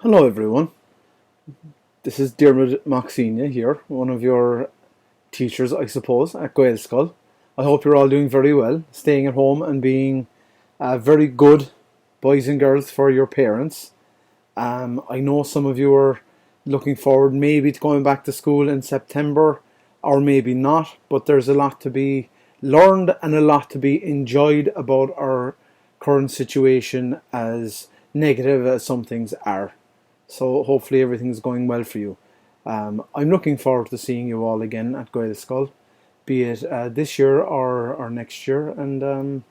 Hello everyone, this is Diarmuid here, one of your teachers I suppose at Gael Scoil. I hope you're all doing very well, staying at home and being very good boys and girls for your parents. I know some of you are looking forward maybe to going back to school in September or maybe not, but there's a lot to be learned and a lot to be enjoyed about our current situation, as negative as some things are. So hopefully everything's going well for you. I'm looking forward to seeing you all again at Gael Scoil, be it this year or next year. And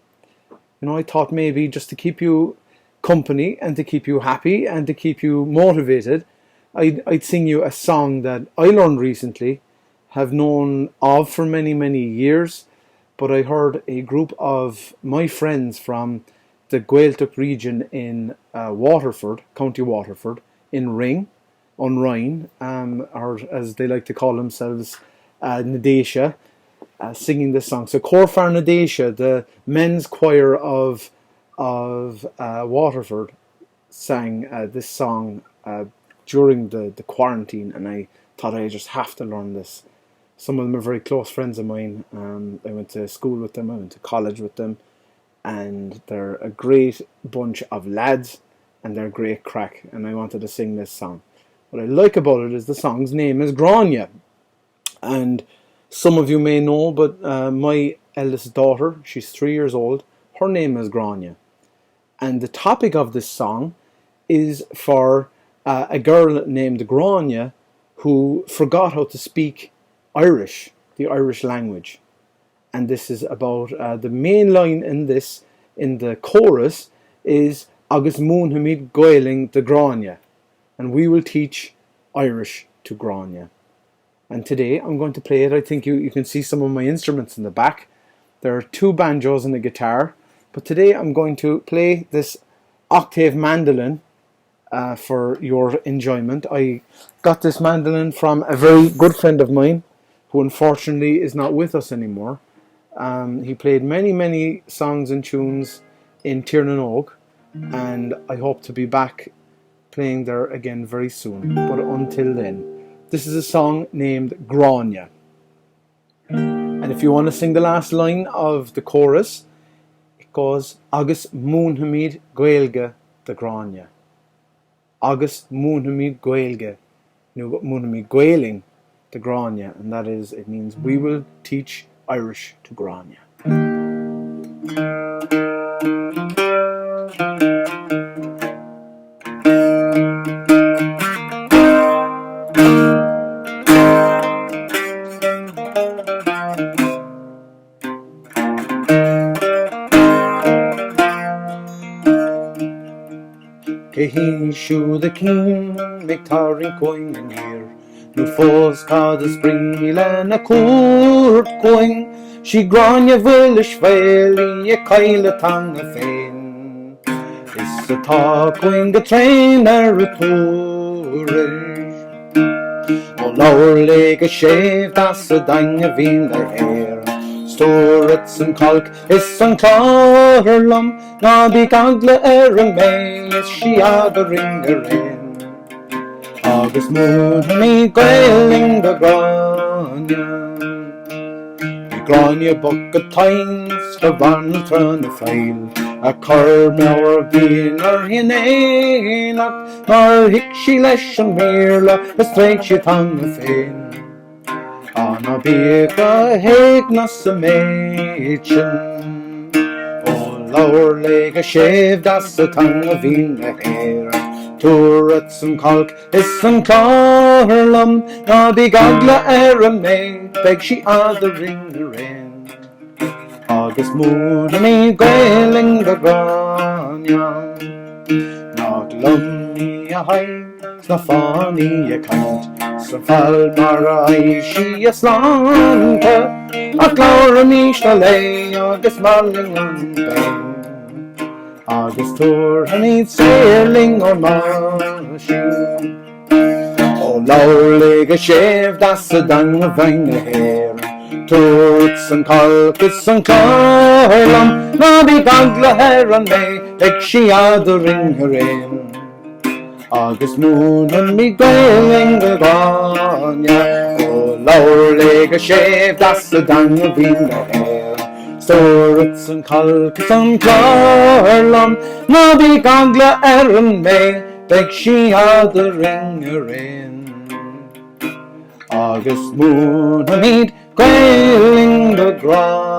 I thought maybe just to keep you company and to keep you happy and to keep you motivated, I'd sing you a song that I learned recently, have known of for many years, but I heard a group of my friends from the Gaeltacht region in Waterford, County Waterford, in Ring, on Rhine, or as they like to call themselves, Nadesha, singing this song. So Corfar Nadesha, the men's choir of Waterford, sang this song during the quarantine, and I thought I just have to learn this. Some of them are very close friends of mine. I went to school with them, I went to college with them, and they're a great bunch of lads, and they're great crack, and I wanted to sing this song. What I like about it is the song's name is Gráinne, and some of you may know, but my eldest daughter, she's 3 years old, her name is Gráinne, and the topic of this song is for a girl named Gráinne who forgot how to speak Irish, the Irish language. And this is about the main line in the chorus is Agus Múnhamid Goiling de Gráinne, and we will teach Irish to Gráinne. And today I'm going to play it. I think you can see some of my instruments in the back. There are 2 banjos and a guitar, but today I'm going to play this octave mandolin for your enjoyment. I got this mandolin from a very good friend of mine who unfortunately is not with us anymore. He played many songs and tunes in Tiernan Oak, and I hope to be back playing there again very soon. But until then, this is a song named Gráinne. And if you want to sing the last line of the chorus, it goes Agus Múnhamid Gaelge de Gráinne. Agus Múnhamid Gaelge, Múnhamid Gaeling de Gráinne, and that is, it means we will teach Irish to Gráinne. He shoe the king, Victorian coin in here. Nu fås ka det springlen a kort going. She Gráinne völlish veli a kaile tang a fein. Is a talk going a trainer a tourish. O lower leg a shave, that's a dang a veen the hair. Storets and kalk is an klarlum. Na be gagle an may is she the ringer in. Agus Múnhamid Gaeling de Gráinne. Gráinne book of times for van turn a file. A corner of being or hinelak. Nor hick she lesh and mirla, a straight she tongue a fin. On a big a hegnas a machin. Oh, lower leg a shave, that's a tongue of in the hair. Turrets and kalk is an klarlum. Na be gagla a may, beg she the ringer in. Agus Múnhamid Gaeling de Gráinne. Na glummy a high, sna funny a count. Some fall mar a she a slanta. A glóra níos na lei, agus malling an bain. Agus Túrhamid sailing on marshin. O lowlig a shave, that's a dang of vine hair. Turrets and kalkis and klarlum. Na be gagla hair and may, like she the ring her in. Agus moon and me gailing the Gráinne. Oh, lower leg a shave, that's the dang of being the hair. Storets and calcus and clarlum, no be gangla erin me, beg she had the ringer in. August moon and mead, gailing the Gráinne.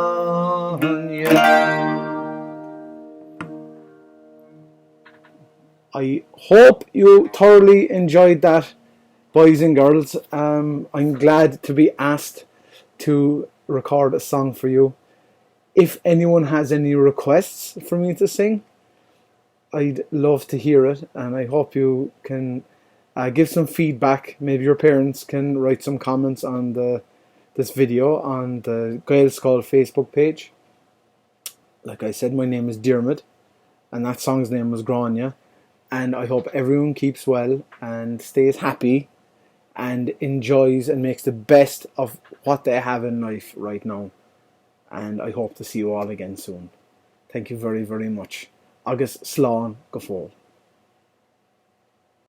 I hope you thoroughly enjoyed that, boys and girls. I'm glad to be asked to record a song for you. If anyone has any requests for me to sing, I'd love to hear it, and I hope you can give some feedback. Maybe your parents can write some comments on this video on the Gael Scoil Facebook page. Like I said, my name is Diarmuid, and that song's name was Gráinne. And I hope everyone keeps well and stays happy and enjoys and makes the best of what they have in life right now. And I hope to see you all again soon. Thank you very, very much. Agus slán go fóill.